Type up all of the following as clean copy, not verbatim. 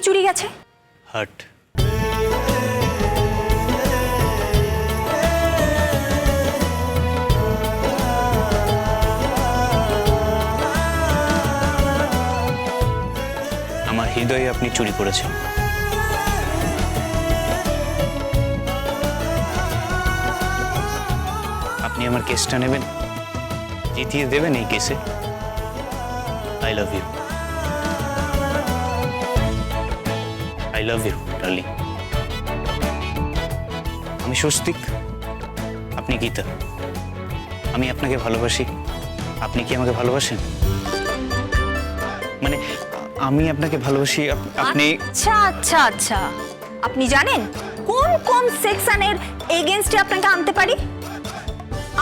চুরি গেছে? হার্ট। আমার হৃদয়ে আপনি চুরি করেছেন। আপনি আমার কেসটা নেবেন, জিতিয়ে দেবেন এই কেসে। I love you, I love you darling. আমি স্বস্তিক, আপনি গীতা। আমি আপনাকে ভালোবাসি, আপনি কি আমাকে ভালোবাসেন? মানে আমি আপনাকে ভালোবাসি, আপনি। আচ্ছা আচ্ছা আচ্ছা, আপনি জানেন কোন কোন সেকশনের এগেইনস্টে আপনাকে আনতে পারি?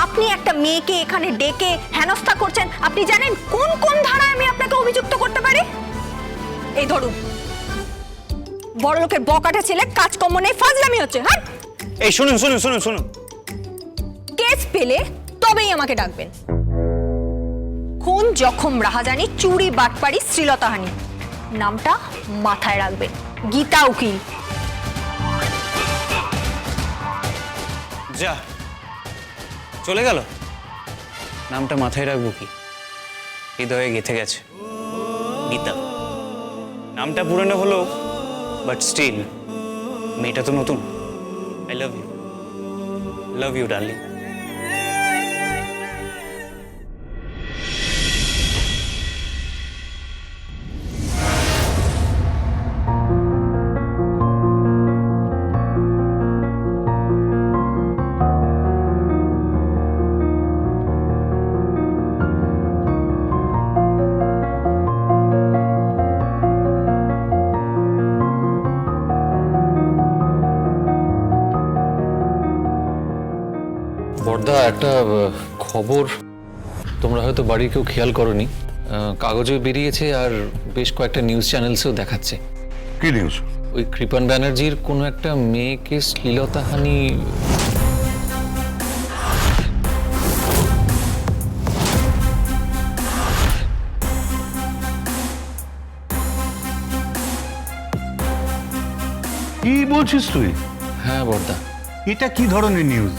আপনি একটা মেয়েকে এখানে ডেকে হেনস্থা করছেন, আপনি জানেন কোন কোন ধারায় আমি আপনাকে অভিযুক্ত করতে পারি? এই ধরুন, বড় লোকের বকাটে ছেলে, কাজকর্ম নেই, ফাজলামি হচ্ছে। হ্যাঁ, এই শুনুন শুনুন শুনুন শুনুন, কেস পেলে তবেই আমাকে ডাকবেন। খুন, জখম, রাহাজানি, চুরি, বাটপাড়ি, শ্লীলতাহানি, নামটা মাথায় রাখবেন, গীতা উকিল। যা চলে গেল, নামটা মাথায় রাখবো কি, হৃদয়ে গেঁথে গেছে গীতা। নামটা পুরনো হলো, বাট স্টিল মেয়েটা তো নতুন। I love you darling. বড়দা, একটা খবর তোমরা হয়তো বাড়ির কেউ খেয়াল করনি, কাগজে বেরিয়েছে আর বেশ কয়েকটা নিউজ চ্যানেলসেও দেখাচ্ছে। কি নিউজ? ওই কৃপান ব্যানার্জির কোনো একটা মেয়েকে শ্লীলতাহানি। কি বলছিস তুই? হ্যাঁ বড়দা। এটা কি ধরনের নিউজ?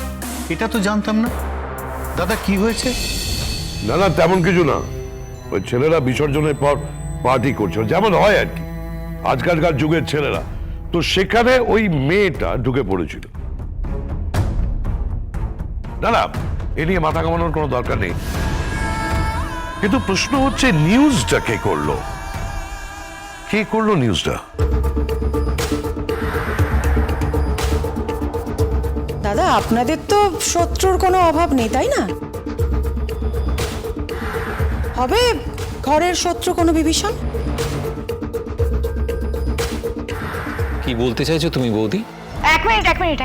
এটা তো জানতাম না। দাদা, কি হয়েছে? না না, তেমন কিছু না। ওই ছেলেরা বিসর্জনের পর পার্টি করছে, যেমন হয় আর কি আজকালকার যুগের ছেলেরা। তো সেখানে ওই মেয়েটা ঢুকে পড়েছিল। না না, এ নিয়ে মাথা ঘামানোর কোনো দরকার নেই, কিন্তু প্রশ্ন হচ্ছে নিউজটা কে করলো? কে করলো নিউজটা? দাদা, আপনাদের তো শত্রুর কোনো অভাব নেই, তাই না? হবে ঘরের শত্রু কোনো বিভীষণ? কি বলতে চাইছো তুমি বৌদি? এক মিনিট।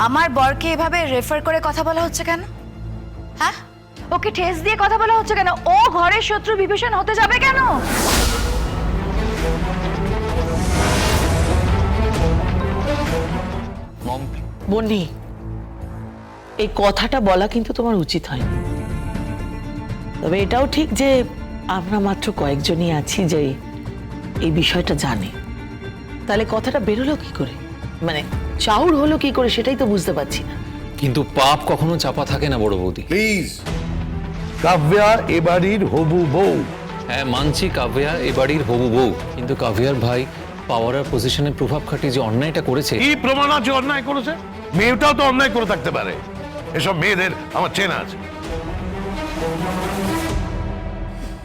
আমার বরকে এভাবে রেফার করে কথা বলা হচ্ছে কেন? হ্যাঁ, ওকে ঠেস দিয়ে কথা বলা হচ্ছে কেন? ও ঘরের শত্রু বিভীষণ হতে যাবে কেন? বন্নি, এই কথাটা বলা কিন্তু তোমার উচিত হয়নি। তবে এটাও ঠিক যে আমরা মাত্র কয়েকজনই আছি যে এই বিষয়টা জানে। তাহলে কথাটা বেরোলো কি করে, মানে চাউর হলো কি করে, সেটাই তো বুঝতে পারছি না। কিন্তু পাপ কখনো চাপা থাকে না বড় বৌদি। প্লিজ, কাব্যা এ বাড়ির হবু বউ। হ্যাঁ মানছি, কাভিয়া এ বাড়ির হবু বউ, কিন্তু কাভিয়ার ভাই পাওয়ার আর পজিশনের প্রভাব খাটিয়ে যে অন্যায়টা করেছে। কি প্রমাণ আছে অন্যায় করেছে? মেয়েটাও তো অন্যায় করে থাকতে পারে। এসব মেয়েদের আমার চেনা আছে।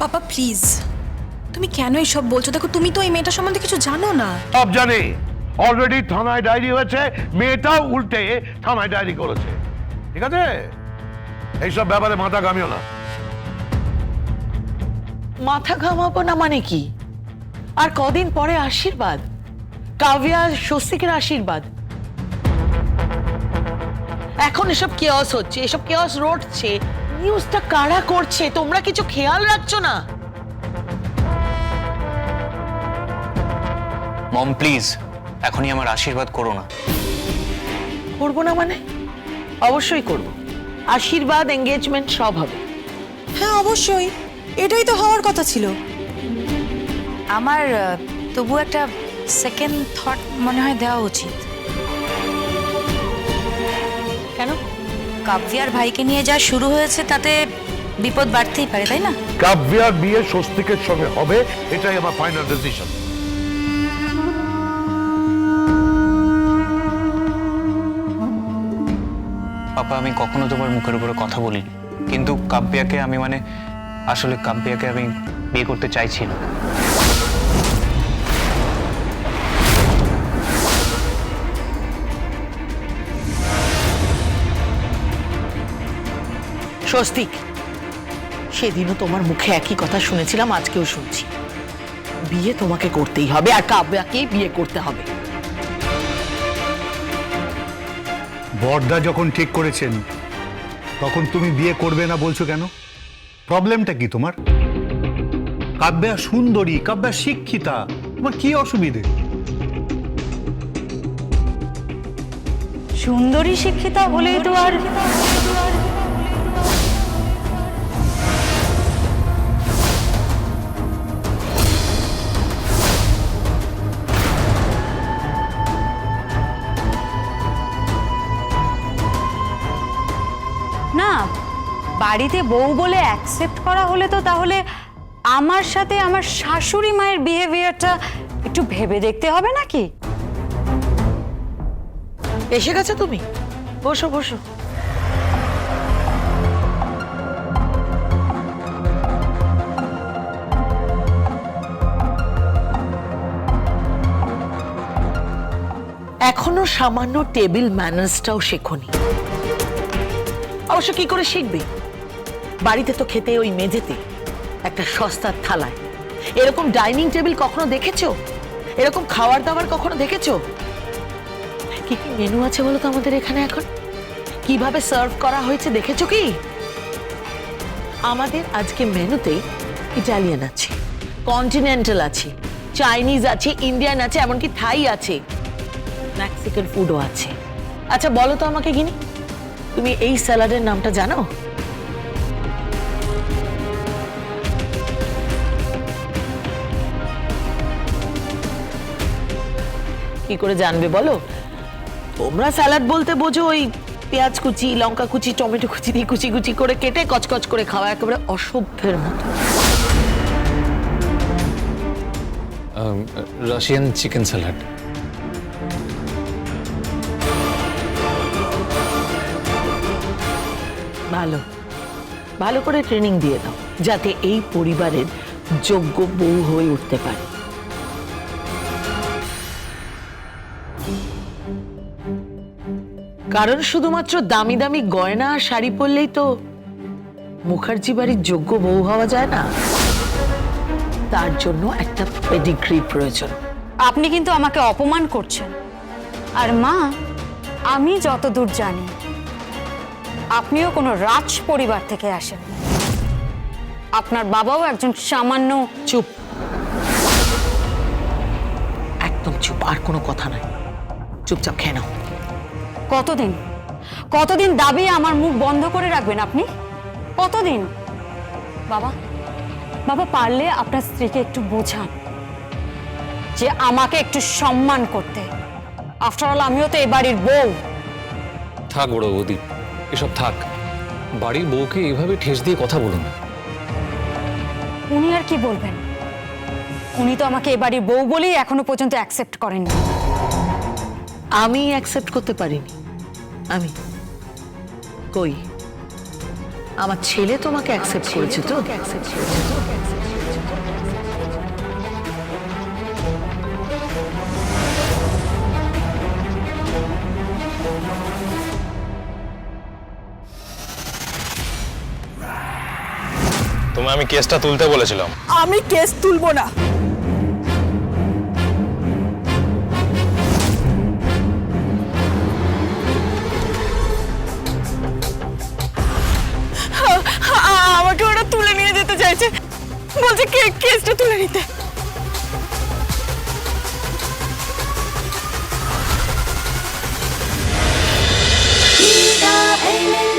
পাপা প্লিজ, তুমি কেন এসব বলছো? দেখো, তুমি তো এই মেয়েটার সম্বন্ধে কিছু জানো না। সব জানি, অলরেডি থানায় ডায়েরি হয়েছে, মেয়েটাও উল্টে থানায় ডায়েরি করেছে। ঠিক আছে, এইসব ব্যাপারে মাথা ঘামিও না। মাথা ঘামাবো না মানে কি? আর কদিন পরে আশীর্বাদ, কাভিয়া স্বস্তিকের আশীর্বাদ। এখন এসব কেওস হচ্ছে, এসব কেওস রটছে, নিউজটা কারা করছে তোমরা কিছু খেয়াল রাখছো না? মম প্লিজ, এখনই আমার আশীর্বাদ করো না। করবো না মানে? অবশ্যই করব। আশীর্বাদ, এঙ্গেজমেন্ট সব হবে। হ্যাঁ অবশ্যই, এটাই তো হওয়ার কথা ছিল। আমার তবু একটা সেকেন্ড থট মনে হয় দেওয়া উচিত। কেন? কাব্যার ভাইকে নিয়ে যা শুরু হয়েছে তাতে বিপদ বাড়তেই পারে, তাই না? কাব্যার বিয়ে স্বস্তিকের সঙ্গে হবে, এটাই আমার ফাইনাল ডিসিশন। পাপা, আমি কখনো তোমার মুখের উপরে কথা বলিনি, কিন্তু কাব্যাকে আমি আসলে কাব্যাকে আমি বিয়ে করতে চাইছি না। স্বস্তিক, সেদিনও তোমার মুখে একই কথা শুনেছিলাম, আজকেও শুনছি। বিয়ে তোমাকে করতেই হবে, আর কাব্যাকে বিয়ে করতে হবে। বড়দা যখন ঠিক করেছেন তখন তুমি বিয়ে করবে না বলছো কেন? প্রবলেমটা কি তোমার? কাব্যা সুন্দরী, কাব্যা শিক্ষিতা, তোমার কি অসুবিধে? সুন্দরী শিক্ষিতা হলেই তো আর না, বাড়িতে বউ বলে অ্যাকসেপ্ট করা হলে তো তাহলে আমার সাথে আমার শাশুড়ি মায়ের বিহেভিয়ারটা একটু ভেবে দেখতে হবে নাকি? এসে গেছো তুমি, বসো বসো। এখনো সামান্য টেবিল ম্যানার্সটাও শেখোনি। অবশ্য কি করে শিখবে? বাড়িতে তো খেতে ওই মেঝেতে একটা সস্তার থালায়। এরকম ডাইনিং টেবিল কখনো দেখেছো? এরকম খাবার দাবার কখনো দেখেছো? কি কি মেনু আছে বলো তো আমাদের এখানে এখন? কিভাবে সার্ভ করা হয়েছে দেখেছো কি? আমাদের আজকে মেনুতে ইটালিয়ান আছে, কন্টিনেন্টাল আছে, চাইনিজ আছে, ইন্ডিয়ান আছে, এমনকি থাই আছে, মেক্সিকান ফুডও আছে। আচ্ছা বলো তো আমাকে গিনি, তুমি এই স্যালাডের নামটা জানো? কি করে জানবে বলো? তোমরা স্যালাড বলতে বোঝো ওই পেঁয়াজ কুচি, লঙ্কা কুচি, টমেটো কুচি দিয়ে কুচি কুচি করে কেটে কচকচ করে খাওয়া, একেবারে অসভ্যের মতো। Russian chicken salad. ভালো ভালো করে ট্রেনিং দিয়ে দাও, যাতে এই পরিবারের যোগ্য বউ হয়ে উঠতে পারে। কারণ শুধুমাত্র দামি দামি গয়না আর শাড়ি পরলেই তো মুখার্জি বাড়ির যোগ্য বউ হওয়া যায় না। তার জন্য একটা পেডিগ্রি প্রয়োজন। আপনি কিন্তু আমাকে অপমান করছেন। আর মা, আমি যতদূর জানি আপনিও কোনো রাজ পরিবার থেকে আসেন। আপনার বাবাও একজন সামান্য। চুপ, একদম চুপ, আর কোনো কথা নাই। চুপচাপ খেয়ে নাও। কতদিন কতদিন দাবি আমার মুখ বন্ধ করে রাখবেন আপনি? কতদিন? বাবা, বাবা পারলে আপনার স্ত্রীকে একটু বোঝান যে আমাকে একটু সম্মান করতে। আফটার অল আমিও তো এই বাড়ির বউ। থাক বড় বৌদি, এসব থাক। বাড়ির বউকে এভাবে ঠেস দিয়ে কথা বলুন না। উনি আর কি বলবেন? উনি তো আমাকে এই বাড়ির বউ বলেই এখনো পর্যন্ত অ্যাকসেপ্ট করেননি। আমি অ্যাকসেপ্ট করতে পারিনি। আমি কই, আমার ছেলে তোমাকে অ্যাকসেপ্ট করেছে তো? তোমায় আমি কেসটা তুলতে বলেছিলাম। আমি কেস তুলবো না। আমাকে ওরা তুলে নিয়ে যেতে চাইছে, বলছে কেসটা তুলে নিতে। Ida Amen.